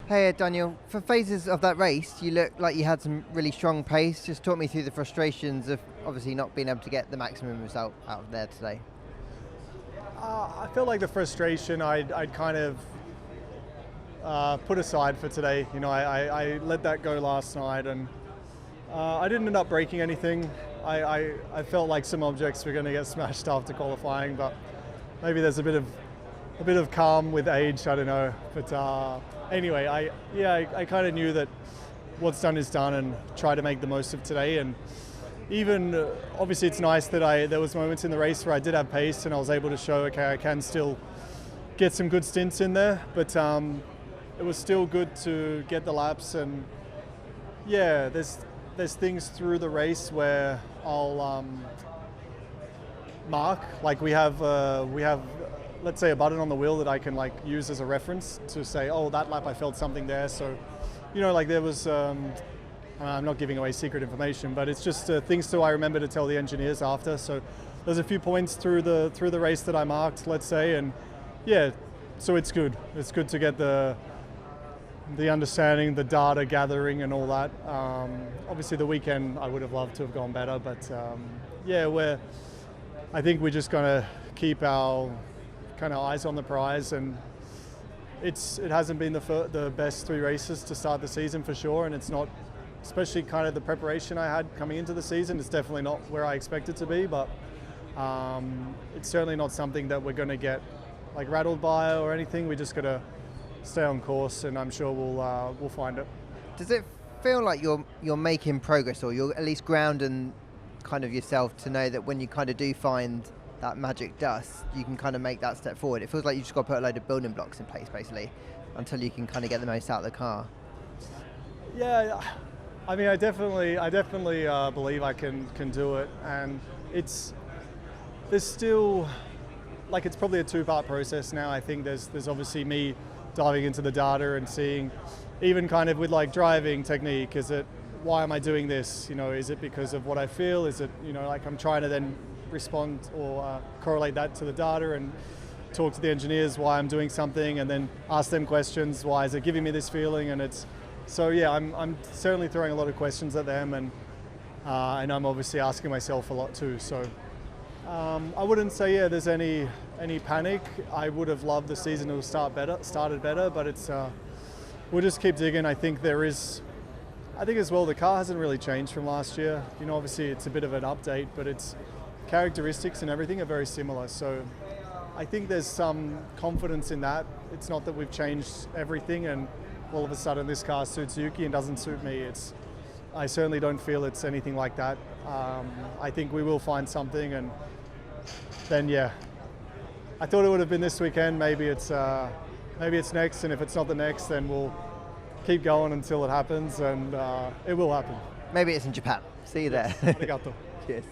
Hey Daniel, for phases of that race, you look like you had some really strong pace. Just talk me through the frustrations of obviously not being able to get the maximum result out of there today. I feel like the frustration I'd kind of put aside for today. You know, I let that go last night, and I didn't end up breaking anything. I felt like some objects were going to get smashed after qualifying, but maybe there's a bit of calm with age. I don't know, but anyway, I kind of knew that what's done is done, and try to make the most of today. And even obviously, it's nice that there was moments in the race where I did have pace, and I was able to show, okay, I can still get some good stints in there, but it was still good to get the laps. And yeah, there's things through the race where I'll mark, like we have let's say a button on the wheel that I can like use as a reference to say, oh, that lap I felt something there. So, you know, like there was I'm not giving away secret information, but it's just things I remember to tell the engineers after. So there's a few points through the race that I marked, let's say, and yeah, so it's good. It's good to get the understanding, the data gathering and all that. Obviously the weekend I would have loved to have gone better, but yeah, I think we're just gonna keep our kind of eyes on the prize, and it hasn't been the best three races to start the season for sure, and it's not, especially kind of the preparation I had coming into the season, it's definitely not where I expected to be, but it's certainly not something that we're going to get like rattled by or anything. We just got to stay on course, and I'm sure we'll find it. Does it feel like you're making progress, or you're at least grounding kind of yourself to know that when you kind of do find that magic dust, you can kind of make that step forward? It feels like you just got to put a load of building blocks in place basically until you can kind of get the most out of the car. Yeah, I mean, I definitely believe I can do it, and there's still, like, it's probably a two-part process now. I think there's obviously me diving into the data and seeing, even kind of with like driving technique, why am I doing this? You know, is it because of what I feel? Is it, you know, like I'm trying to then respond or correlate that to the data and talk to the engineers why I'm doing something, and then ask them questions. Why is it giving me this feeling? And so yeah, I'm certainly throwing a lot of questions at them, and I'm obviously asking myself a lot too. So I wouldn't say there's any panic. I would have loved the season to have started better, but we'll just keep digging. I think as well, the car hasn't really changed from last year. You know, obviously it's a bit of an update, but its characteristics and everything are very similar. So I think there's some confidence in that. It's not that we've changed everything and all of a sudden this car suits Yuki and doesn't suit me. I certainly don't feel it's anything like that. I think we will find something, and then yeah, I thought it would have been this weekend. Maybe it's next, and if it's not the next, then we'll keep going until it happens, and it will happen. Maybe it's in Japan. See you there. Yes. Arigato. Cheers.